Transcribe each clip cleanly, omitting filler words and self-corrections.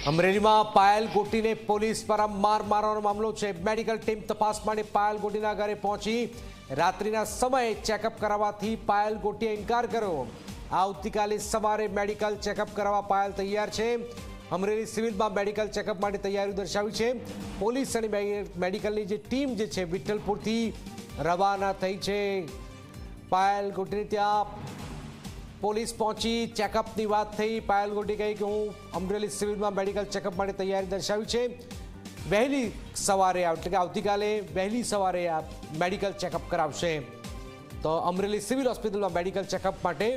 અમરેલીમાં પાયલ ગોટીને પોલીસ દ્વારા માર મારવાનો મામલો છે। મેડિકલ ટીમ તપાસ માટે પાયલ ગોટીના ઘરે પહોંચી રાત્રિના સમયે ચેકઅપ કરાવવાથી પાયલ ગોટીએ ઇનકાર કર્યો। આવતીકાલે સવારે મેડિકલ ચેકઅપ કરાવવા પાયલ તૈયાર છે। અમરેલી સિવિલમાં મેડિકલ ચેકઅપ માટે તૈયારી દર્શાવી છે। પોલીસ અને મેડિકલની જે ટીમ જે છે વિઠ્ઠલપુરથી રવાના થઈ છે। પાયલ ગોટીને ત્યાં પોલીસ પહોંચી ચેકઅપની વાત થઈ। પાયલ ગોટી કહી કે હું અમરેલી સિવિલમાં મેડિકલ ચેકઅપ માટે તૈયારી દર્શાવી છે। વહેલી સવારે એટલે કે આવતીકાલે વહેલી સવારે આ મેડિકલ ચેકઅપ કરાવશે। તો અમરેલી સિવિલ હોસ્પિટલમાં મેડિકલ ચેકઅપ માટે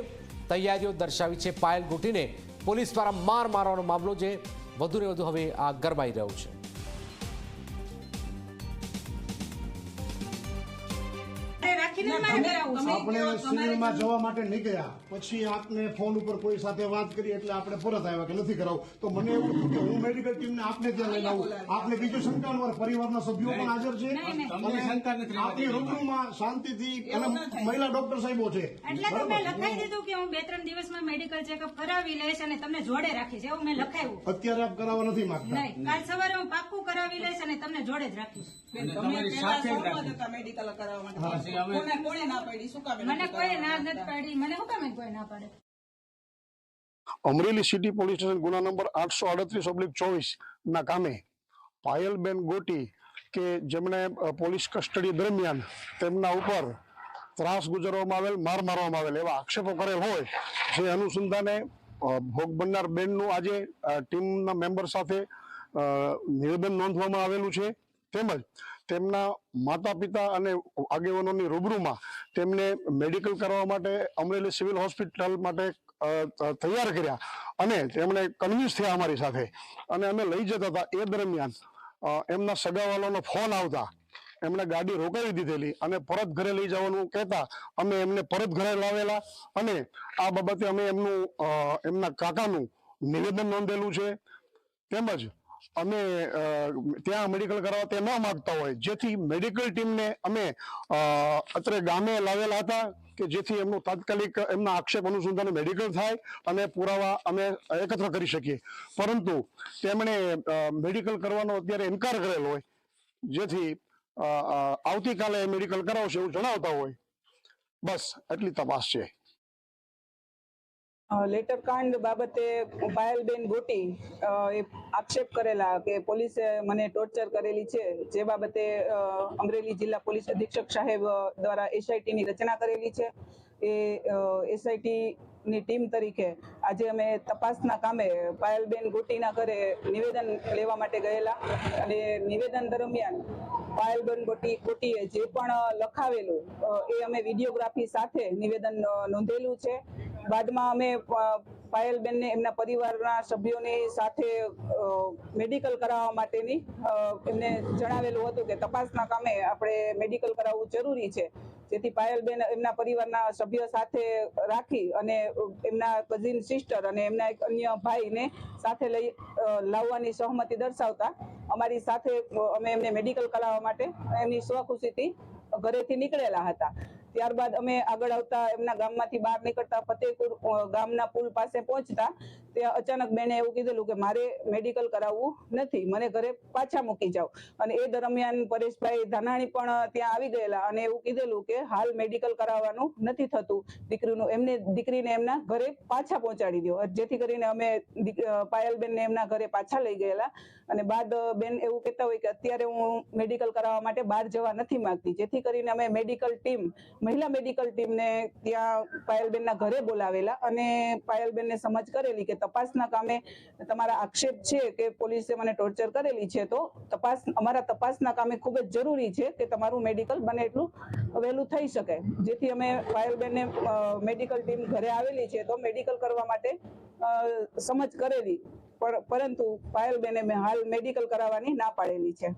તૈયારીઓ દર્શાવી છે। પાયલ ગોટીને પોલીસ દ્વારા માર મારવાનો મામલો જે વધુને વધુ હવે આ ગરમાઈ રહ્યો છે। આપણે સિવિલમાં જવા માટે નીકળ્યા પછી આપને ફોન ઉપર કોઈ સાથે વાત કરી એટલે આપણે પરત આવ્યા કે નથી કરાવું। તો મને એવું થયું કે હું મેડિકલ ટીમને આપને ત્યાં લઈને આવું। આપને બીજું શંકા ન હોય, પરિવારના સભ્યો પણ હાજર છે અને આપની રૂબરૂમાં શાંતિથી અને મહિલા ડોક્ટર સાહેબો છે। એટલે તો મેં લખાઈ દીધું કે હું 2-3 દિવસમાં મેડિકલ ચેકઅપ કરાવી લઈશ અને તમને જોડે રાખીશ, એવું મેં લખાયું। અત્યારે આપ કરાવવા નથી માંગતા? નહીં, કાલ સવારે હું પાક્કું કરાવી લઈશ અને તમને જોડે જ રાખીશ। મેડિકલ કરાવવા માટે કોને ના પાડી? શું કામ? મને કોઈ ના નથી પાડી, મને શું કામ કોઈ ના પાડે? અમરેલી સિટી પોલીસ સ્ટેશન ગુના નંબર 838/24 ના કામે પાયલબેન ગોટી કે જેમણે પોલીસ કસ્ટડી દરમિયાન તેમના ઉપર ત્રાસ ગુજારવામાં આવેલ, માર મારવામાં આવેલ એવા આક્ષેપો કરેલ હોય, જે અનુસંધાને ભોગ બનનાર બેનનું આજે ટીમના મેમ્બર સાથે નિવેદન નોંધવામાં આવેલું છે। તેમજ તેમના માતા પિતા અને આગેવાનોની રૂબરૂમાં તેમને મેડિકલ કરવા માટે અમરેલી સિવિલ હોસ્પિટલ માટે તૈયાર કર્યા અને તેમણે કન્વિન્સ થયા અમારી સાથે અને અમે લઈ જતા હતા। એ દરમિયાન એમના સગાવાલાનો ફોન આવતા એમણે ગાડી રોકાવી દીધેલી અને પરત ઘરે લઈ જવાનું કહેતા અમે એમને પરત ઘરે લાવેલા અને આ બાબતે અમે એમના કાકાનું નિવેદન નોંધેલું છે। તેમજ અમે ત્યાં મેડિકલ કરાવવા તે ન માગતા હોય, જેથી મેડિકલ ટીમને અમે અત્રે ગામે લાવેલા હતા કે જેથી એમનું તાત્કાલિક એમના આક્ષેપ અનુસંધાને મેડિકલ થાય અને પુરાવા અમે એકત્ર કરી શકીએ। પરંતુ તેમણે મેડિકલ કરવાનો અત્યારે ઇનકાર કરેલો હોય, જેથી આવતીકાલે મેડિકલ કરાવશે એવું જણાવતા હોય। બસ એટલી તપાસ છે। લેટર કાંડ બાબતે પાયલબેન ગોટી એ આક્ષેપ કરેલા કે પોલીસે મને ટોર્ચર કરેલી છે, જે બાબતે અમરેલી જિલ્લા પોલીસ અધિક્ષક સાહેબ દ્વારા એસઆઈટી ની રચના કરેલી છે। એ એસઆઈટી ની ટીમ તરીકે આજે અમે તપાસના કામે પાયલબેન ગોટીના ઘરે નિવેદન લેવા માટે ગયેલા અને નિવેદન દરમિયાન પાયલબેન ગોટીએ જે પણ લખાવેલું એ અમે વિડીયોગ્રાફી સાથે નિવેદન નોંધેલું છે। બાદમાં અમે પાયલબેનને એમના પરિવારના સભ્યોની સાથે મેડિકલ કરાવવા માટેની એમને જણાવેલું હતું કે તપાસના કામે આપણે મેડિકલ કરાવવું જરૂરી છે, જેથી પાયલબેન એમના પરિવારના સભ્યો સાથે રાખી અને એમના કઝિન સિસ્ટર અને એમના એક અન્ય ભાઈને સાથે લઈ લાવવાની સહમતિ દર્શાવતા અમારી સાથે અમે એમને મેડિકલ કરાવવા માટે એમની સ્વખુશીથી ઘરેથી નીકળેલા હતા। ત્યારબાદ અમે આગળ આવતા એમના ગામમાંથી બહાર નીકળતા ફતેહપુર ગામના પુલ પાસે પહોંચતા ત્યાં અચાનક બેને એવું કીધેલું કે મારે મેડિકલ કરાવવું નથી, મને ઘરે પાછા મૂકી જાઓ। અને એ દરમિયાન પરેશભાઈ ધાનાણી પણ ત્યાં આવી ગયેલા અને એવું કીધેલું કે હાલ મેડિકલ કરાવવાનું નથી થતું, દીકરીને એમના ઘરે પાછા પહોંચાડી દો, જેથી કરીને અમે પાયલબેનને એમના ઘરે પાછા લઈ ગયેલા। અને બાદ બેન એવું કહેતા હોય કે અત્યારે હું મેડિકલ કરાવવા માટે બહાર જવા નથી માંગતી, જેથી કરીને અમે મેડિકલ ટીમ મહિલા મેડિકલ ટીમને ત્યાં પાયલબેનના ઘરે બોલાવેલા અને પાયલબેનને સમજ કરેલી કે તપાસના કામે તમારા આક્ષેપ છે કે પોલીસે મને ટોર્ચર કરેલી છે, તો અમારા તપાસના કામે ખૂબ જ જરૂરી છે કે તમારું મેડિકલ બને એટલું વહેલું થઈ શકે। જેથી અમે પાયલબેનને મેડિકલ ટીમ ઘરે આવેલી છે તો મેડિકલ કરવા માટે સમજ કરેલી, પરંતુ પાયલબેને હાલ મેડિકલ કરાવવાની ના પાડેલી છે।